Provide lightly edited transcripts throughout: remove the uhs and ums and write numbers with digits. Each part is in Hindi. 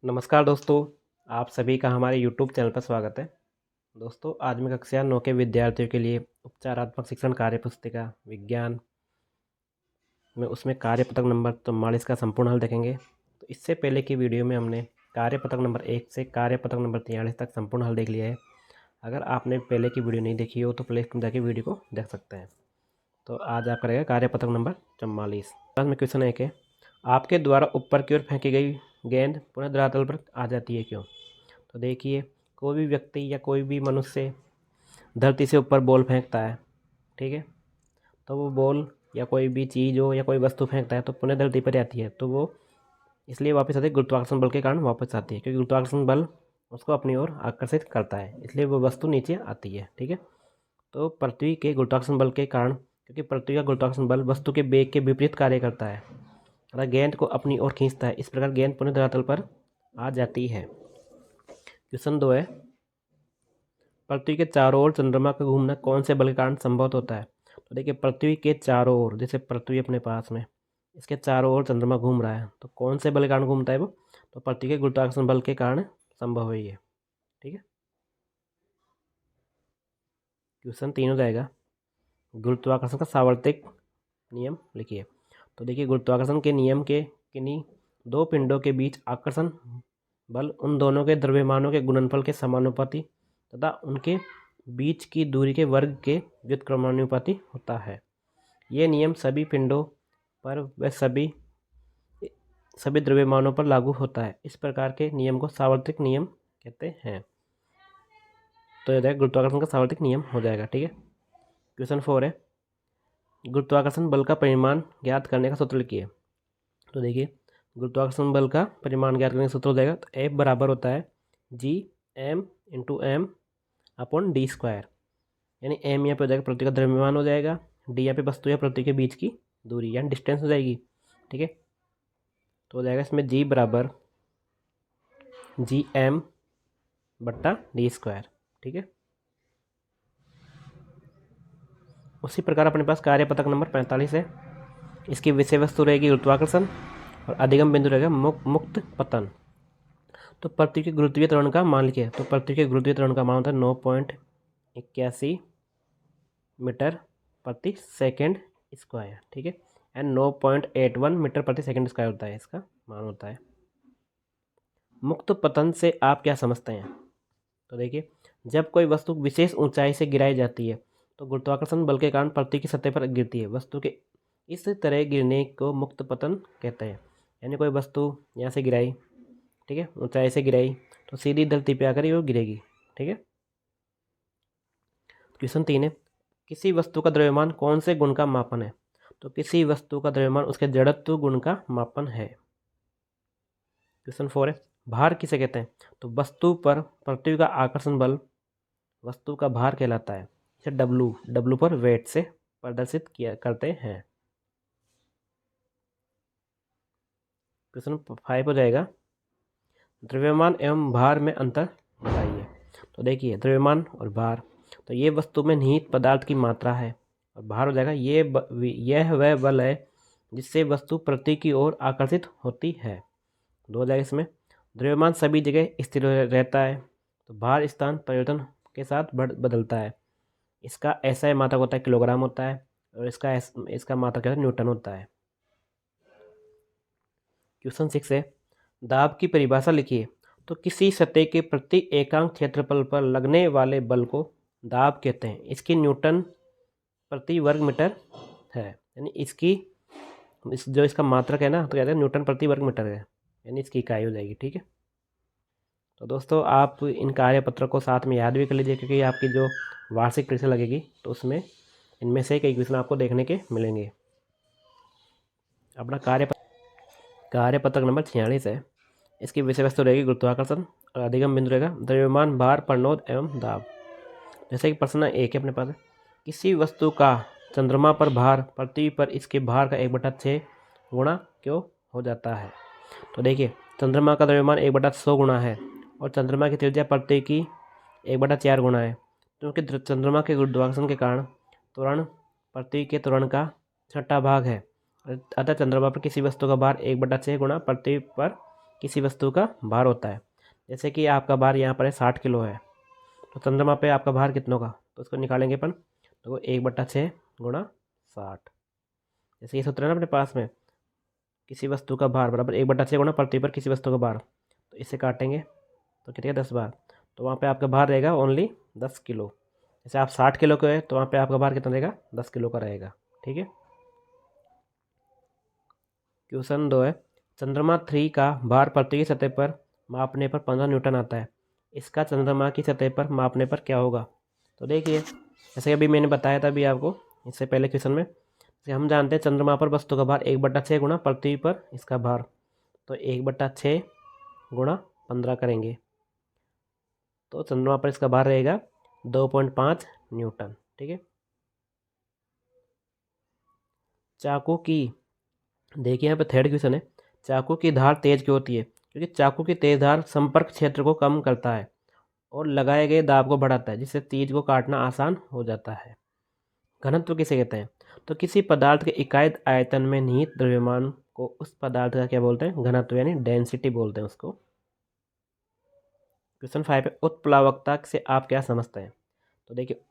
नमस्कार दोस्तों, आप सभी का हमारे YouTube चैनल पर स्वागत है। दोस्तों, आज मैं कक्षा 9 के विद्यार्थियों के लिए उपचारात्मक शिक्षण कार्य पुस्तिका विज्ञान में उसमें कार्यपत्रक नंबर 44 का संपूर्ण हल देखेंगे। तो इससे पहले की वीडियो में हमने कार्यपत्रक नंबर 1 से कार्यपत्रक नंबर 43 तक संपूर्ण हल देख लिया है। अगर आपने पहले की वीडियो नहीं देखी हो तो प्ले लिस्ट में जाके वीडियो को देख सकते हैं। तो आज आप करेगा कार्यपत्रक नंबर 44। में क्वेश्चन 1 है, आपके द्वारा ऊपर की ओर फेंकी गई गेंद पुनः धरातल पर आ जाती है क्यों? तो देखिए, कोई भी व्यक्ति या कोई भी मनुष्य धरती से ऊपर बॉल फेंकता है, ठीक है, तो वो बॉल या कोई भी चीज़ हो या कोई वस्तु फेंकता है तो पुनः धरती पर आती है, तो वो इसलिए वापस आती है, गुरुत्वाकर्षण बल के कारण वापस आती है, क्योंकि गुरुत्वाकर्षण बल उसको अपनी ओर आकर्षित करता है, इसलिए वो वस्तु नीचे आती है। ठीक है, तो पृथ्वी के गुरुत्वाकर्षण बल के कारण, क्योंकि पृथ्वी का गुरुत्वाकर्षण बल वस्तु के वेग के विपरीत कार्य करता है अर्थात गेंद को अपनी ओर खींचता है, इस प्रकार गेंद पुनः धरातल पर आ जाती है। क्वेश्चन 2 है, पृथ्वी के चारों ओर चंद्रमा का घूमना कौन से बल के कारण संभव होता है? तो देखिए, पृथ्वी के चारों ओर, जैसे पृथ्वी अपने पास में, इसके चारों ओर चंद्रमा घूम रहा है, तो कौन से बल के कारण घूमता है वो? तो पृथ्वी के गुरुत्वाकर्षण बल के कारण संभव है ये। ठीक है, क्वेश्चन 3 हो जाएगा, गुरुत्वाकर्षण का सार्वत्रिक नियम लिखिए। तो देखिए, गुरुत्वाकर्षण के नियम के किन्हीं दो पिंडों के बीच आकर्षण बल उन दोनों के द्रव्यमानों के गुणनफल के समानुपाती तथा उनके बीच की दूरी के वर्ग के व्युत्क्रमानुपाती होता है। ये नियम सभी पिंडों पर व सभी द्रव्यमानों पर लागू होता है। इस प्रकार के नियम को सार्वत्रिक नियम कहते हैं। तो यह गुरुत्वाकर्षण का सार्वत्रिक नियम हो जाएगा। ठीक है, क्वेश्चन 4 है, गुरुत्वाकर्षण बल का परिमाण ज्ञात करने का सूत्र लिखिए। तो देखिए, गुरुत्वाकर्षण बल का परिमाण ज्ञात करने का सूत्र हो जाएगा, तो F बराबर होता है G(m)(m)/d², यानी m यहाँ पे हो जाएगा पृथ्वी का द्रव्यमान हो जाएगा, d यहाँ पे वस्तु या पृथ्वी के बीच की दूरी यानी डिस्टेंस हो जाएगी। ठीक है, तो हो जाएगा इसमें G बराबर Gm/d²। ठीक है, उसी प्रकार अपने पास कार्यपत्रक नंबर 45 है। इसकी विषय वस्तु रहेगी गुरुत्वाकर्षण और अधिगम बिंदु रहेगा मुक्त पतन। तो पृथ्वी के गुरुत्वीय त्वरण का मान लिखिए। तो पृथ्वी के गुरुत्वीय त्वरण का मान होता है 9.81 मीटर प्रति सेकंड स्क्वायर। ठीक है, एंड 9.81 मीटर प्रति सेकंड स्क्वायर होता है, इसका मान होता है। मुक्त पतन से आप क्या समझते हैं? तो देखिए, जब कोई वस्तु विशेष ऊंचाई से गिराई जाती है तो गुरुत्वाकर्षण बल के कारण पृथ्वी की सतह पर गिरती है। वस्तु के इस तरह गिरने को मुक्त पतन कहते हैं, यानी कोई वस्तु यहाँ से गिराई, ठीक है, ऊंचाई से गिराई तो सीधी धरती पे आकर वो गिरेगी। ठीक है, क्वेश्चन 3 है, किसी वस्तु का द्रव्यमान कौन से गुण का मापन है? तो किसी वस्तु का द्रव्यमान उसके जड़त्व गुण का मापन है। क्वेश्चन 4 है, भार किसे कहते हैं? तो वस्तु पर पृथ्वी का आकर्षण बल वस्तु का भार कहलाता है। इसे डब्लू पर वेट से प्रदर्शित किया करते हैं। क्वेश्चन 5 हो जाएगा, द्रव्यमान एवं भार में अंतर बताइए। तो देखिए, द्रव्यमान और भार, तो ये वस्तु में निहित पदार्थ की मात्रा है, और भार हो जाएगा यह वह बल है जिससे वस्तु पृथ्वी की ओर आकर्षित होती है। दो हो जाएगा इसमें, द्रव्यमान सभी जगह स्थिर रहता है, तो भार स्थान परिवर्तन के साथ बदलता है। इसका SI मात्रक होता है किलोग्राम होता है, और इसका मात्रक क्या है? न्यूटन होता है। क्वेश्चन 6 है, दाब की परिभाषा लिखिए। तो किसी सतह के प्रति एकांक क्षेत्रफल पर लगने वाले बल को दाब कहते हैं। इसकी न्यूटन प्रति वर्ग मीटर है, यानी जो इसका मात्रक है ना, तो कहते हैं न्यूटन प्रति वर्ग मीटर है, यानी इसकी इकाई हो जाएगी। ठीक है, तो दोस्तों आप इन कार्यपत्र को साथ में याद भी कर लीजिए, क्योंकि आपकी जो वार्षिक परीक्षा लगेगी तो उसमें इनमें से कई क्वेश्चन आपको देखने के मिलेंगे। अपना कार्यपत्रक नंबर 46 है। इसकी विषय वस्तु रहेगी गुरुत्वाकर्षण और अधिगम बिंदु रहेगा द्रव्यमान, भार, प्रणोद एवं दाब। जैसे कि प्रश्न 1 है अपने पास, किसी वस्तु का चंद्रमा पर भार पृथ्वी पर इसके भार का 1/6 गुणा क्यों हो जाता है? तो देखिए, चंद्रमा का द्रव्यमान 1/100 गुणा है और चंद्रमा की त्रिज्या पृथ्वी की 1/4 गुणा है, क्योंकि चंद्रमा के गुरुत्वाकर्षण के कारण त्वरण पृथ्वी के त्वरण का 6वां भाग है। अतः चंद्रमा पर किसी वस्तु का भार 1/6 गुणा पृथ्वी पर किसी वस्तु का भार होता है। जैसे कि आपका भार यहाँ पर है 60 किलो है, तो चंद्रमा पे आपका भार कितनों का, तो उसको निकालेंगे अपन। तो 1/6 गुणा 60। जैसे ये सूत्र है ना अपने पास में, किसी वस्तु का भार बराबर 1/6 गुणा पृथ्वी पर किसी वस्तु का भार, तो इसे काटेंगे तो कितने 10 बार, तो वहाँ पे आपका भार रहेगा ओनली 10 किलो। जैसे आप 60 किलो के है तो वहाँ पे आपका भार कितना रहेगा, 10 किलो का रहेगा। ठीक है। क्वेश्चन 2 है, चंद्रमा 3 का भार पृथ्वी की सतह पर मापने पर 15 न्यूटन आता है, इसका चंद्रमा की सतह पर मापने पर क्या होगा। तो देखिए, जैसे अभी मैंने बताया था अभी आपको इससे पहले क्वेश्चन में, जैसे हम जानते हैं चंद्रमा पर वस्तु का भार 1/6 गुणा पृथ्वी पर इसका भार, तो 1/6 गुणा 15 करेंगे तो चंद्रमा पर इसका भार रहेगा 2.5 न्यूटन। ठीक है। चाकू की, देखिए यहाँ पे थर्ड क्वेश्चन है, चाकू की धार तेज क्यों होती है, क्योंकि चाकू की तेज धार संपर्क क्षेत्र को कम करता है और लगाए गए दाब को बढ़ाता है, जिससे तीर को काटना आसान हो जाता है। घनत्व किसे कहते हैं, तो किसी पदार्थ के इकाई आयतन में निहित द्रव्यमान को उस पदार्थ का क्या बोलते हैं, घनत्व यानी डेंसिटी बोलते हैं उसको। क्वेश्चन 5 है, उत्प्लावकता से आप क्या समझते हैं। तो देखिए,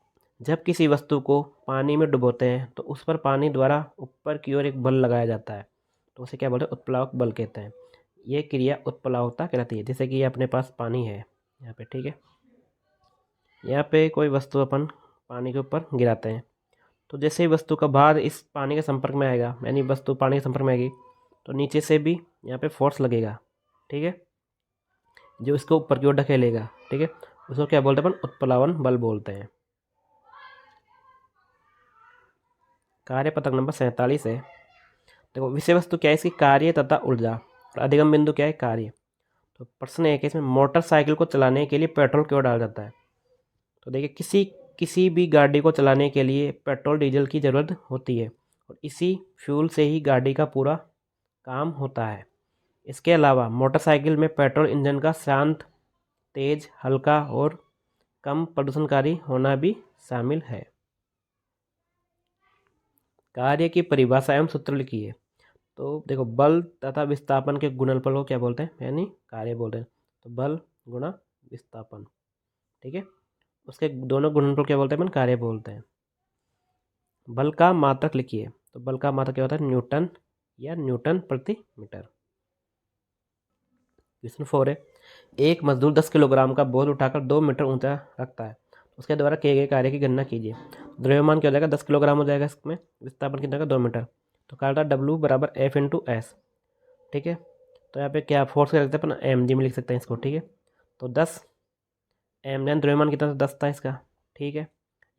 जब किसी वस्तु को पानी में डुबोते हैं तो उस पर पानी द्वारा ऊपर की ओर एक बल लगाया जाता है, तो उसे क्या बोलते हैं, उत्प्लावक बल कहते हैं। ये क्रिया उत्प्लावकता कहलाती है। जैसे कि ये अपने पास पानी है यहाँ पे, ठीक है, यहाँ पे कोई वस्तु अपन पानी के ऊपर गिराते हैं, तो जैसे ही वस्तु का भार इस पानी के संपर्क में आएगा, यानी वस्तु पानी के संपर्क में आएगी, तो नीचे से भी यहाँ पे फोर्स लगेगा। ठीक है, जो इसको ऊपर की ओर ढकेलेगा। ठीक है, उसको क्या बोलते हैं अपन, उत्प्लावन बल बोलते हैं। कार्य पत्रक नंबर 47 है। देखो, विषय वस्तु क्या है इसकी, कार्य तथा ऊर्जा, और अधिगम बिंदु क्या है, कार्य। तो प्रश्न एक है इसमें, मोटरसाइकिल को चलाने के लिए पेट्रोल क्यों डाला जाता है। तो देखिए, किसी भी गाड़ी को चलाने के लिए पेट्रोल डीजल की ज़रूरत होती है, और इसी फ्यूल से ही गाड़ी का पूरा काम होता है। इसके अलावा मोटरसाइकिल में पेट्रोल इंजन का शांत, तेज, हल्का और कम प्रदूषणकारी होना भी शामिल है। कार्य की परिभाषा एवं सूत्र लिखिए। तो देखो, बल तथा विस्थापन के गुणनफल को क्या बोलते हैं, यानी कार्य बोलते हैं। तो बल गुणा विस्थापन। ठीक है, उसके दोनों गुणनफल क्या बोलते हैं अपन, कार्य बोलते हैं। बल का मात्रक लिखिए। तो बल का मात्रक क्या होता है, न्यूटन या न्यूटन प्रति मीटर। क्वेश्चन 4 है, एक मजदूर 10 किलोग्राम का बोझ उठाकर 2 मीटर ऊंचा रखता है, उसके द्वारा किए गए कार्य की गणना कीजिए। द्रव्यमान क्या हो जाएगा, 10 किलोग्राम हो जाएगा, इसमें विस्थापन कितना का 2 मीटर, तो क्या होता है W बराबर F इंटू एस। ठीक है, तो यहाँ पे क्या फोर्स क्या लिखते हैं अपन, mg में लिख सकते हैं इसको। ठीक है, तो 10 m, द्रव्यमान कितना था, 10 था इसका। ठीक है,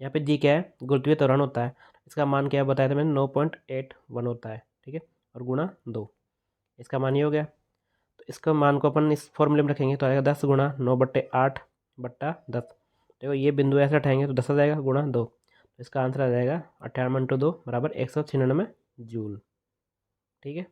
यहाँ पे जी क्या है, गुरुत्वीय त्वरण होता है, इसका मान क्या बताया था मैंने, 9.81 होता है। ठीक है, और गुणा 2, इसका मान ये हो गया। तो इसका मान को अपन इस फॉर्मूले में रखेंगे, तो आएगा 10 गुणा 9/8/10। देखो, ये बिंदु ऐसे उठाएंगे तो 10 आ जाएगा गुणा 2, तो इसका आंसर आ जाएगा 58 × 2 बराबर 196 जूल। ठीक है।